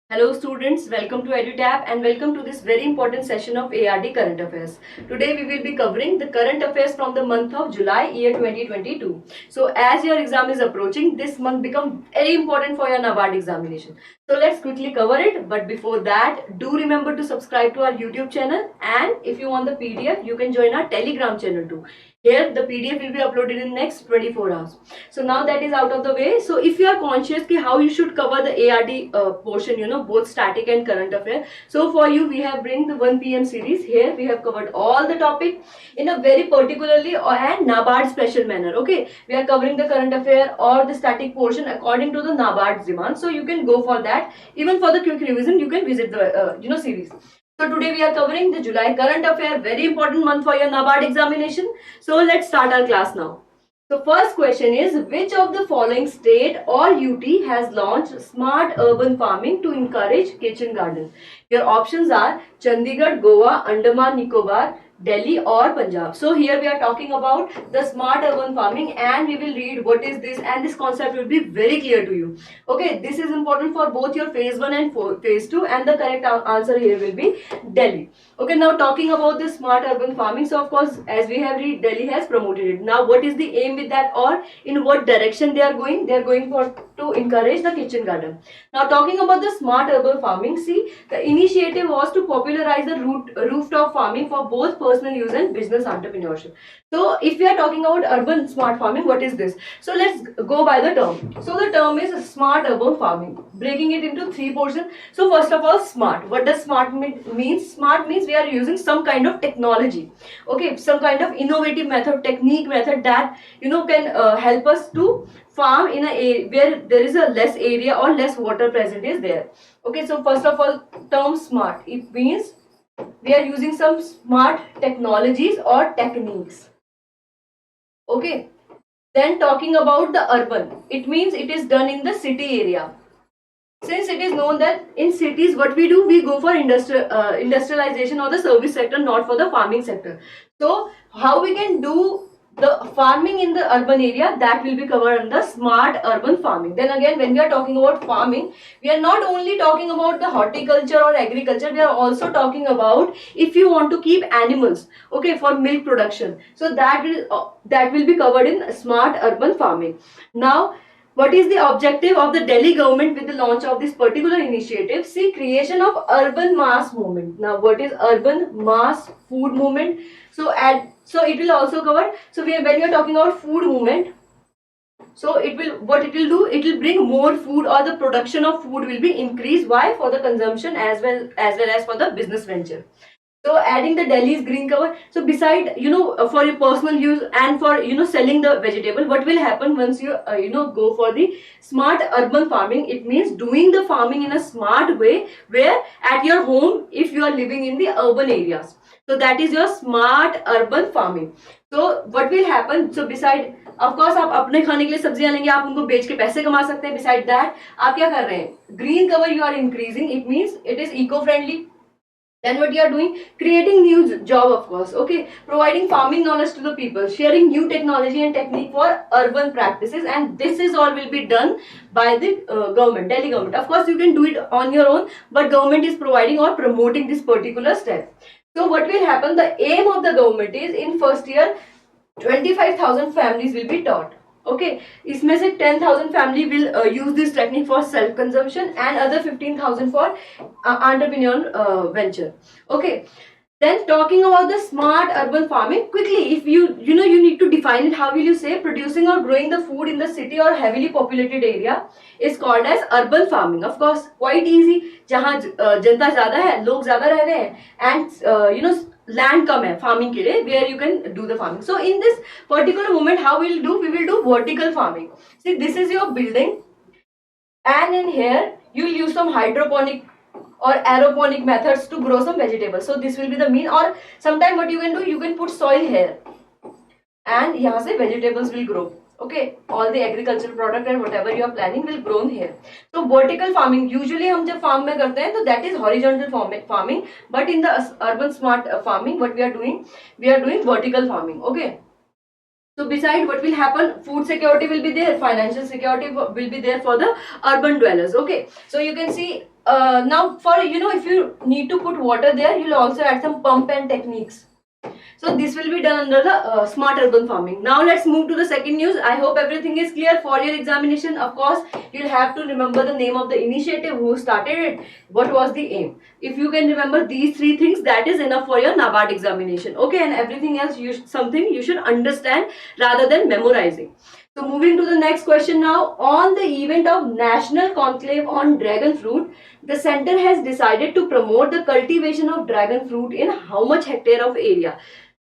Hello students, welcome to EduTap and welcome to this very important session of ARD Current Affairs. Today we will be covering the current affairs from the month of July year 2022. So as your exam is approaching, this month become very important for your NABARD examination. So let's quickly cover it, but before that, do remember to subscribe to our YouTube channel, and if you want the PDF, you can join our Telegram channel too. Here the PDF will be uploaded in next 24 hours. So now that is out of the way. So if you are conscious ki how you should cover the ARD portion, both static and current affair. So for you we have bring the 1 PM series. Here we have covered all the topic in a very particularly and NABARD special manner. Okay, we are covering the current affair or the static portion according to the NABARD demand. So you can go for that. Even for the quick revision, you can visit the series. So today we are covering the July current affair, very important month for your NABARD examination. So let's start our class now. So first question is, which of the following state or UT has launched smart urban farming to encourage kitchen gardens? Your options are Chandigarh, Goa, Andaman, Nicobar, Delhi or Punjab. So here we are talking about the smart urban farming, and we will read what is this, and this concept will be very clear to you. Okay, this is important for both your phase 1 and phase 2, and the correct answer here will be Delhi. Okay, now talking about the smart urban farming, so of course as we have read, Delhi has promoted it. Now what is the aim with that, or in what direction they are going? They are going for to encourage the kitchen garden. Now talking about the smart urban farming, see, the initiative was to popularize the rooftop farming for both personal use and business entrepreneurship. So if we are talking about urban smart farming, what is this? So let's go by the term. So the term is smart urban farming, breaking it into three portions. So first of all, smart. What does smart mean? Smart means we are using some kind of technology, okay, some kind of innovative method, technique method that can help us to farm in a where there is a less area or less water present is there. Okay, so first of all, term smart, it means we are using some smart technologies or techniques. Okay, then talking about the urban, it means it is done in the city area. Since it is known that in cities what we do, we go for industrialization or the service sector, not for the farming sector. So how we can do the farming in the urban area, that will be covered under smart urban farming. Then again, when we are talking about farming, we are not only talking about the horticulture or agriculture, we are also talking about if you want to keep animals, okay, for milk production. So that will be covered in smart urban farming. Now what is the objective of the Delhi government with the launch of this particular initiative? See, creation of urban mass movement. Now, what is urban mass food movement? So it will also cover. So when we are talking about food movement, so it will do? It will bring more food, or the production of food will be increased. Why? For the consumption as well as for the business venture. So adding the Delhi's green cover. So beside for your personal use and for selling the vegetable, what will happen once you go for the smart urban farming? It means doing the farming in a smart way, where at your home, if you are living in the urban areas. So that is your smart urban farming. So what will happen? So beside, of course, आप अपने खाने के लिए सब्जियां लेंगे, आप उनको बेच के पैसे कमा सकते हैं. Beside that, आप क्या कर रहे हैं? Green cover you are increasing. It means it is eco-friendly. Then what you are doing? Creating new job, of course. Okay, providing farming knowledge to the people, sharing new technology and technique for urban practices, and this is all will be done by the government, Delhi government. Of course, you can do it on your own, but government is providing or promoting this particular step. So what will happen? The aim of the government is in first year, 25,000 families will be taught. Okay, इसमें से 10,000 family will use this technique for self consumption, and other 15,000 for entrepreneurial venture. Okay, then talking about the smart urban farming, quickly, if you need to define it, how will you say? Producing or growing the food in the city or heavily populated area is called as urban farming. Of course, quite easy. जहाँ जनता ज़्यादा है, लोग ज़्यादा रह रहे हैं, and land कम है farming के लिए, where you can do the farming. So in this particular moment, how we will do vertical farming. See, this is your building, and in here you will use some hydroponic or aeroponic methods to grow some vegetables. So this will be the mean, or sometime what you can do, you can put soil here, and यहाँ से vegetables will grow. Okay, all the agricultural product and whatever you are planning will grown here. So vertical farming, usually हम जब farm में करते हैं तो that is horizontal farming, but in the urban smart farming, what we are doing vertical farming. Okay, So beside, what will happen, food security will be there, financial security will be there for the urban dwellers. Okay, so you can see now for, if you need to put water there, you'll also add some pump and techniques. So this will be done under the smart urban farming. Now let's move to the second news. I hope everything is clear for your examination. Of course, you'll have to remember the name of the initiative, who started it, what was the aim. If you can remember these three things, that is enough for your NABARD examination. Okay, and everything else, something you should understand rather than memorizing. So moving to the next question now. On the event of National Conclave on Dragon Fruit, the center has decided to promote the cultivation of dragon fruit in how much hectare of area?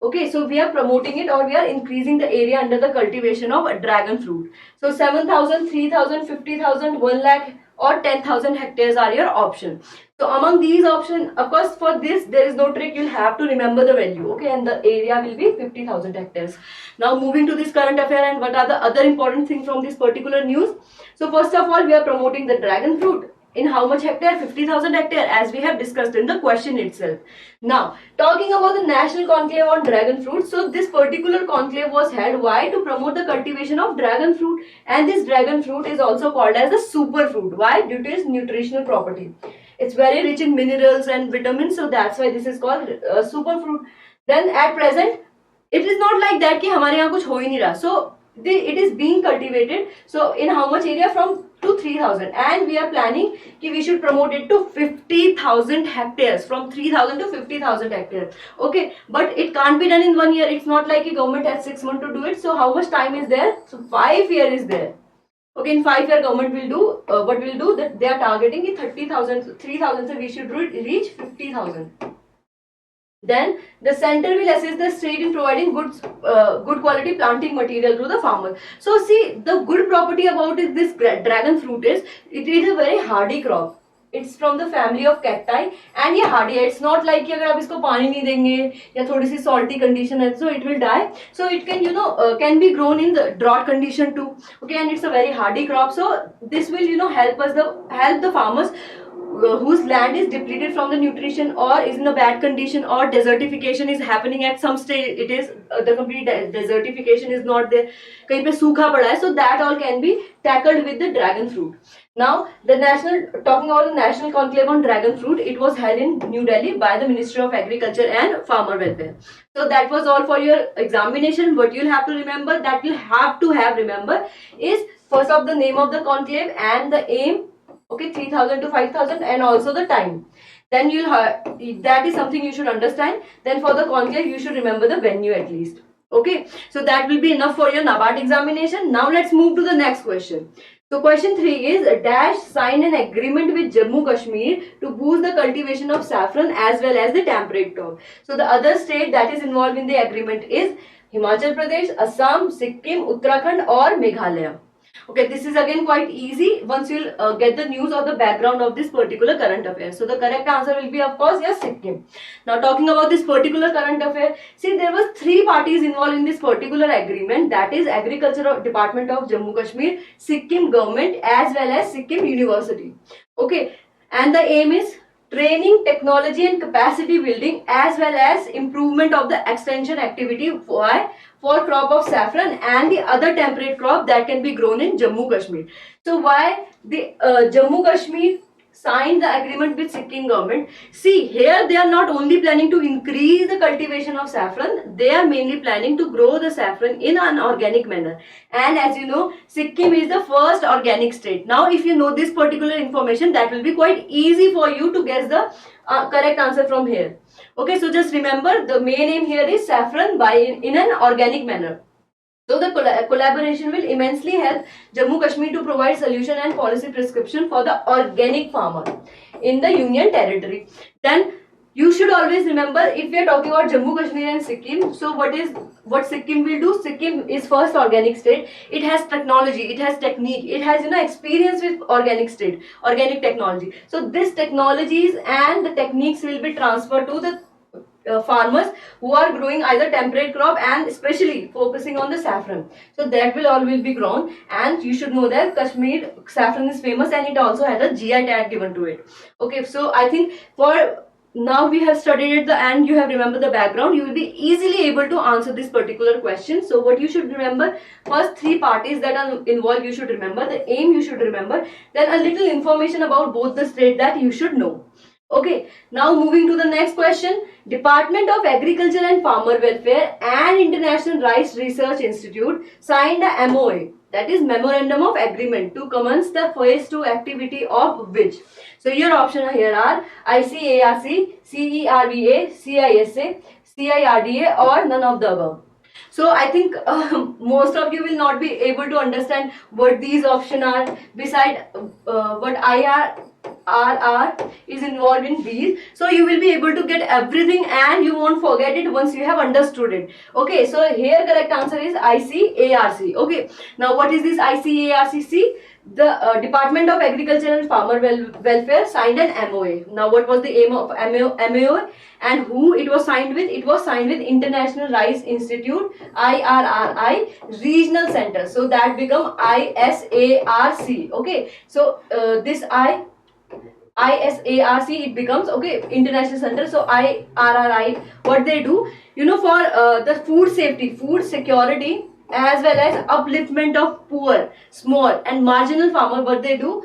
Okay, so we are promoting it, or we are increasing the area under the cultivation of dragon fruit. So 7,000, 3,000, 50,000, 1 lakh or 10,000 hectares are your option. So among these options, of course, for this there is no trick, you'll have to remember the value. Okay, and the area will be 50,000 hectares. Now moving to this current affair, and what are the other important things from this particular news. So first of all, we are promoting the dragon fruit. In how much hectare? 50,000 hectare, as we have discussed in the question itself. Now, talking about the National Conclave on Dragon Fruit. So, this particular conclave was held. Why? To promote the cultivation of dragon fruit. And this dragon fruit is also called as the superfruit. Why? Due to its nutritional property. It's very rich in minerals and vitamins. So, that's why this is called superfruit. Then, at present, it is not like that कि हमारे यहाँ कुछ हो ही नहीं रहा. So, it is being cultivated. So, in how much area? From to 3,000, and we are planning कि we should promote it to 50,000 hectares, from 3,000 to 50,000 hectares. Okay, but it can't be done in 1 year. It's not like a government has 6 months to do it. So how much time is there? So 5 years is there. Okay, in 5 year government will do what will do, that they are targeting 30,000, 3,000, so we should reach 50,000. Then the center will assist the state in providing good quality planting material to the farmer. So see, the good property about this dragon fruit is it is a very hardy crop. It's from the family of cacti and ये hardy है. It's not like कि अगर आप इसको पानी नहीं देंगे या थोड़ी सी salty condition है, so it will die. So it can can be grown in the drought condition too. Okay, and it's a very hardy crop. So this will help the farmers whose land is depleted from the nutrition or is in a bad condition, or desertification is happening at some stage. It is the complete desertification is not there, कहीं पे सूखा पड़ा है, so that all can be tackled with the dragon fruit. Now talking about the National Conclave on Dragon Fruit, it was held in New Delhi by the Ministry of Agriculture and Farmer Welfare. So that was all for your examination. What you'll have to remember, remember is first of the name of the conclave and the aim. Okay, 3,000 to 5,000, and also the time. Then that is something you should understand. Then for the conclave, you should remember the venue at least. Okay, so that will be enough for your NABARD examination. Now let's move to the next question. So question 3 is Dash signed an agreement with Jammu Kashmir to boost the cultivation of saffron as well as the temperate crop. So the other state that is involved in the agreement is Himachal Pradesh, Assam, Sikkim, Uttarakhand or Meghalaya. Okay, this is again quite easy once you'll get the news or the background of this particular current affair. So the correct answer will be, of course, yes, Sikkim. Now talking about this particular current affair, see, there was 3 parties involved in this particular agreement, that is Agriculture Department of Jammu Kashmir, Sikkim government as well as Sikkim University. Okay, and the aim is training, technology and capacity building as well as improvement of the extension activity for crop of saffron and the other temperate crop that can be grown in Jammu Kashmir. So why the Jammu Kashmir signed the agreement with Sikkim government? See, here they are not only planning to increase the cultivation of saffron, they are mainly planning to grow the saffron in an organic manner. And as you know, Sikkim is the first organic state. Now if you know this particular information, that will be quite easy for you to guess the correct answer from here. Okay, so just remember the main aim here is saffron in an organic manner. So the collaboration will immensely help Jammu Kashmir to provide solution and policy prescription for the organic farmer in the Union Territory. Then you should always remember, if we are talking about Jammu Kashmir and Sikkim, so what Sikkim will do? Sikkim is first organic state. It has technology, it has technique, it has experience with organic technology. So these technologies and the techniques will be transferred to the farmers who are growing either temperate crop and especially focusing on the saffron. So that will be grown, and you should know that Kashmir saffron is famous and it also had a GI tag given to it. Okay, so I think for now we have studied at the end, you have remembered the background, you will be easily able to answer this particular question. So what you should remember, first three parties that are involved you should remember, the aim you should remember, then a little information about both the state that you should know. Okay, now moving to the next question. Department of Agriculture and Farmer Welfare and International Rice Research Institute signed a MOA, that is Memorandum of Agreement, to commence the phase 2 activity of which? So your options here are ICARC, CERBA, CISA, CIRDA, or none of the above. So I think most of you will not be able to understand what these options are. Beside what IRR is involved in these, so you will be able to get everything and you won't forget it once you have understood it. Okay, so here correct answer is ICARC. Okay, now what is this ICARC? See, the Department of Agriculture and Farmer Welfare signed an MOA. Now what was the aim of MOA and who it was signed with? It was signed with International Rice Institute, IRRI Regional Center. So that become ISARC. Okay, so this ISARC, it becomes, okay, International Center. So IRRI, what they do, you know, for the food safety, food security, as well as upliftment of poor, small and marginal farmer, what they do,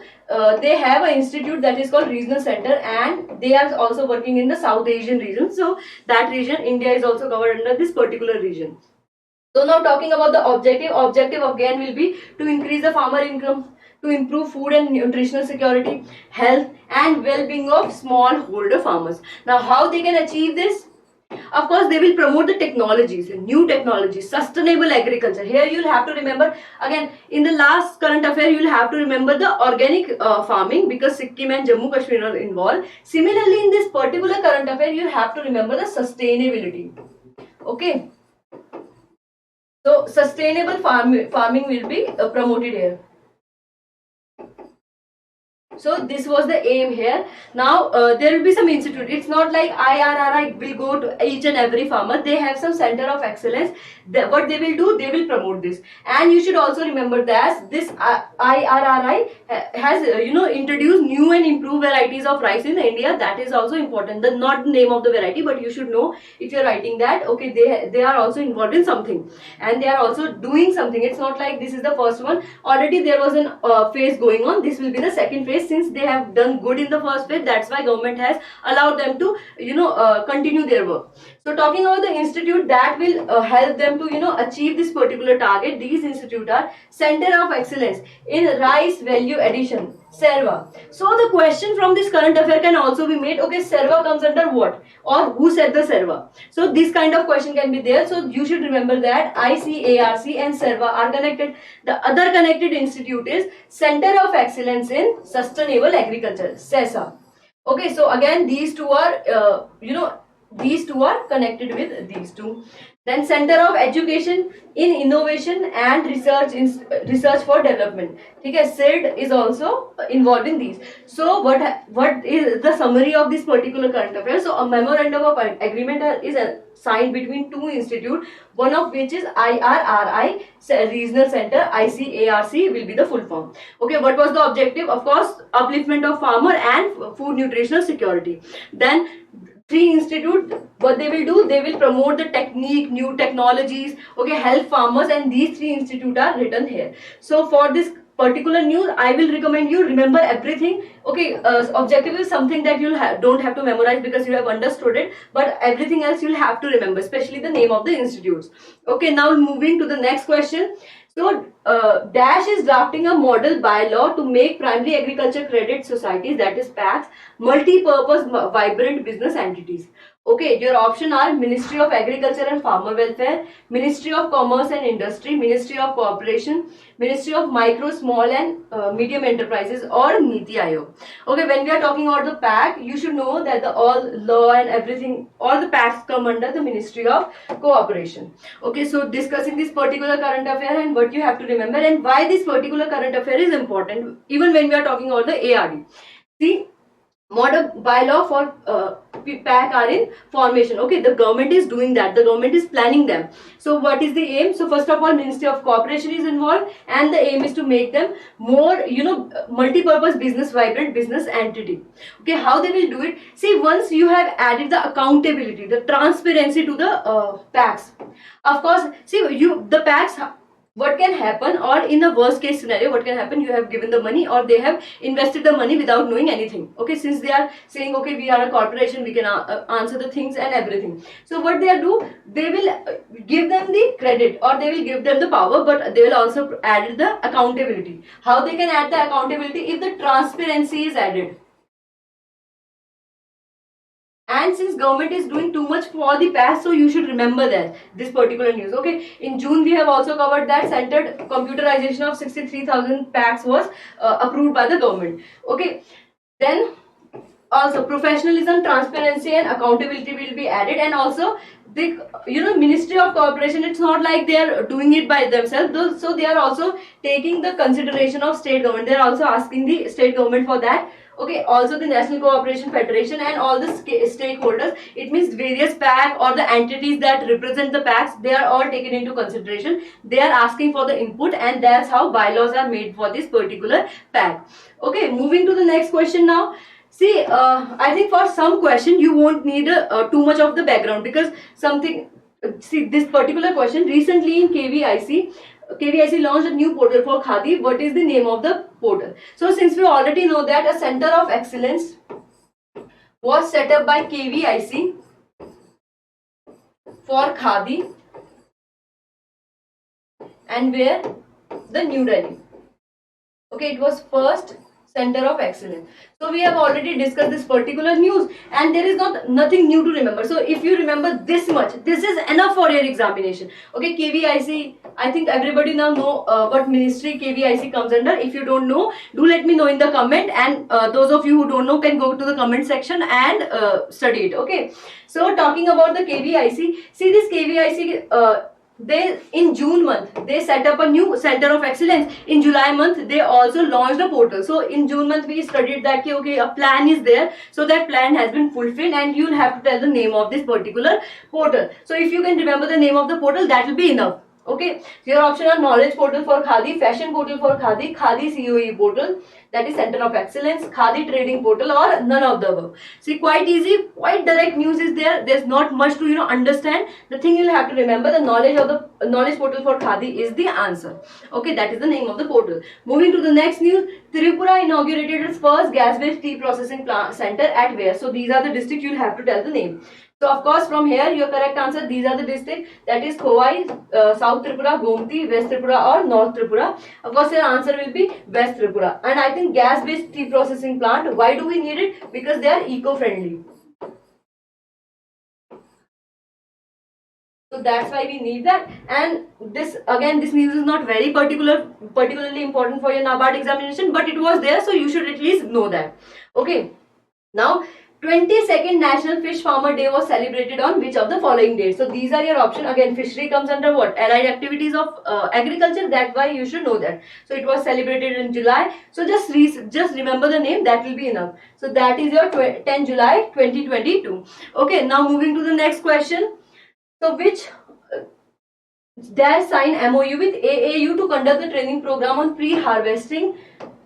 they have an institute that is called Regional Center, and they are also working in the South Asian region. So that region, India is also covered under this particular region. So now talking about the objective again will be to increase the farmer income, to improve food and nutritional security, health and well-being of smallholder farmers. Now how they can achieve this? Of course, they will promote the technologies, new technologies, sustainable agriculture. Here you will have to remember, again, in the last current affair, you will have to remember the organic farming, because Sikkim and Jammu Kashmir are involved. Similarly, in this particular current affair, you have to remember the sustainability. Okay. So, sustainable farming will be promoted here. So this was the aim here. Now there will be some institute. It's not like IRRI will go to each and every farmer. They have some center of excellence. What they will do, they will promote this. And you should also remember that this IRRI has introduced new and improved varieties of rice in India. That is also important. Not the name of the variety, but you should know if you are writing that, okay, they are also involved in something and they are also doing something. It's not like this is the first one. Already there was an phase going on. This will be the second phase. Since they have done good in the first phase, that's why government has allowed them to continue their work. So talking about the institute that will help them to achieve this particular target, these institute are Center of Excellence in Rice Value Addition, SERVA. So the question from this current affair can also be made, okay, SERVA comes under what, or who said the SERVA? So this kind of question can be there. So you should remember that ICARC and SERVA are connected. The other connected institute is Center of Excellence in Sustainable Agriculture, CESA. Okay, so again these two are these two are connected with these two. Then Center of Education in Innovation and Research for Development. Okay, SID is also involved in these. So what is the summary of this particular current affair? So a memorandum of agreement is signed between two institutes, one of which is IRRI Regional Center, ICARC will be the full form. Okay, what was the objective? Of course, upliftment of farmer and food nutritional security. Then three institute, what they will do, they will promote the technique, new technologies, okay, help farmers, and these three institute are written here. So for this particular news, I will recommend you remember everything. Okay, objective is something that you don't have to memorize because you have understood it, but everything else you'll have to remember, especially the name of the institutes. Okay, now moving to the next question. So Dash is drafting a model bylaw to make primary agriculture credit societies, that is PACs, multi-purpose vibrant business entities. Okay, your option are Ministry of Agriculture and Farmer Welfare, Ministry of Commerce and Industry, Ministry of Cooperation, Ministry of Micro, Small and Medium Enterprises, or Niti Aayog. Okay, when we are talking about the PAC, you should know that all law and everything, all the PACs come under the Ministry of Cooperation. Okay, so discussing this particular current affair and what you have to remember and why this particular current affair is important, even when we are talking about the ARD. See, model bylaw for pack are in formation. Okay, the government is doing that, the government is planning them. So what is the aim? So first of all, Ministry of Cooperation is involved, and the aim is to make them more, you know, multi-purpose business, vibrant business entity. Okay, how they will do it? See, once you have added the accountability, the transparency to the packs, of course, see, you, the packs, what can happen, or in a worst case scenario, what can happen, you have given the money or they have invested the money without knowing anything. Okay, since they are saying, okay, we are a corporation, we can answer the things and everything. So what they do, they will give them the credit, or they will give them the power, but they will also add the accountability. How they can add the accountability? If the transparency is added. And since government is doing too much for the past, so you should remember that this particular news. Okay, in June we have also covered that centered computerization of 63,000 packs was approved by the government. Okay, then also professionalism, transparency and accountability will be added. And also the, you know, Ministry of Cooperation, it's not like they are doing it by themselves, so they are also taking the consideration of state government. They are also asking the state government for that. Okay, also the National Cooperation Federation and all the stakeholders, it means various pack or the entities that represent the packs, they are all taken into consideration. They are asking for the input, and that's how bylaws are made for this particular pack. Okay, moving to the next question now. See, I think for some question you won't need too much of the background, because something, see, this particular question, recently in KVIC launched a new portal for Khadi. What is the name of the portal? So since we already know that a center of excellence was set up by KVIC for Khadi, and where? The New Delhi. Okay, it was first center of excellence. So we have already discussed this particular news, and there is nothing new to remember. So if you remember this much, this is enough for your examination. Okay, KVIC, I think everybody now know what ministry KVIC comes under. If you don't know, do let me know in the comment, and those of you who don't know can go to the comment section and study it. Okay, so talking about the KVIC, see, this KVIC, they, in June month they set up a new center of excellence. In July month they also launched a portal. So in June month we studied that, okay, a plan is there, so that plan has been fulfilled, and you will have to tell the name of this particular portal. So if you can remember the name of the portal, that will be enough. Okay, your option are knowledge portal for Khadi, fashion portal for Khadi, Khadi COE portal, that is center of excellence, Khadi trading portal, or none of the above. See, quite easy, quite direct news is there. There's not much to, you know, understand. The thing you'll have to remember, the knowledge portal for Khadi is the answer. Okay, that is the name of the portal. Moving to the next news, Tripura inaugurated its first gas-based tea processing plant center at where? So these are the districts, you'll have to tell the name. So of course from here your correct answer, these are the districts, that is Khowai, South Tripura, Gomti, West Tripura or North Tripura. Of course your answer will be West Tripura. And I think gas based tea processing plant, why do we need it? Because they are eco-friendly. So that's why we need that. And this, again, this news is not very particularly important for your NABARD examination, but it was there, so you should at least know that. Okay, now 22nd National Fish Farmer Day was celebrated on which of the following dates? So these are your options. Again, fishery comes under what? Allied activities of agriculture. That's why you should know that. So it was celebrated in July. So just remember the name. That will be enough. So that is your 10 July 2022. Okay. Now moving to the next question. So which dash sign MOU with AAU to conduct the training program on pre-harvesting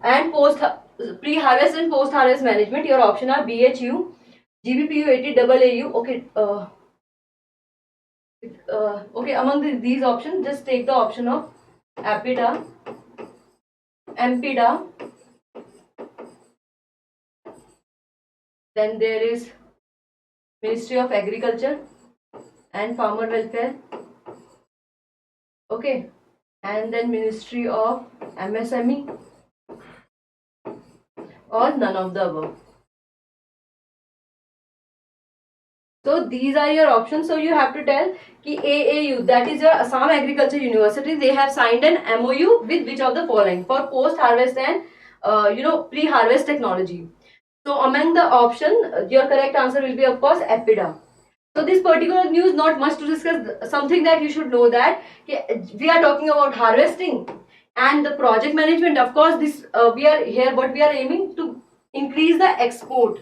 and post-harvest management? Your option are BHU, GBPU 80 AAU. Okay, okay, among these options, just take the option of APIDA, MPIDA, then there is Ministry of Agriculture and Farmer Welfare. Okay, and then Ministry of MSME, or none of the above. So these are your options. So you have to tell ki AAU, that is your Assam Agriculture University, they have signed an MOU with which of the following for post-harvest and pre-harvest technology. So among the option, your correct answer will be of course APIDA. So this particular news, not much to discuss. Something that you should know, that we are talking about harvesting and the project management. Of course, this we are here. What we are aiming to increase the export.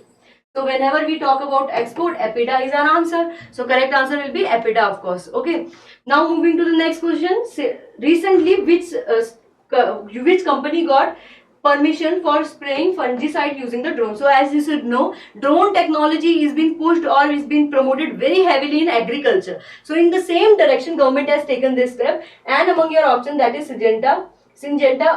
So whenever we talk about export, EBITDA is our answer. So correct answer will be EBITDA, of course. Okay. Now moving to the next question. Recently, which company got permission for spraying fungicide using the drone? So as you should know, drone technology is being pushed or is being promoted very heavily in agriculture. So in the same direction, government has taken this step, and among your option, that is Syngenta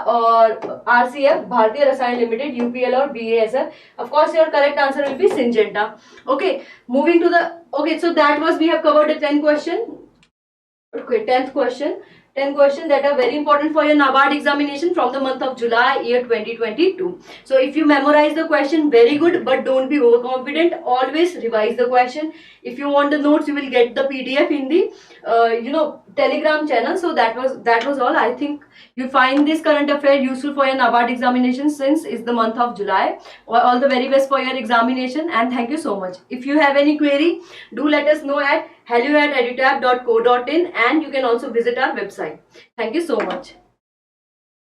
or RCF, Bharatiya Rasayan Limited, UPL or BASF. Of course, your correct answer will be Syngenta. Okay, moving to the, okay, so that was, we have covered the 10 question. Okay, 10th question. 10 questions that are very important for your NABARD examination from the month of July year 2022. So if you memorize the question, very good, but don't be overconfident. Always revise the question. If you want the notes, you will get the PDF in the Telegram channel. So that was all. I think you find this current affair useful for your NABARD examination since it's the month of July. All the very best for your examination, and thank you so much. If you have any query, do let us know at hello@edutap.co.in, and you can also visit our website. Thank you so much.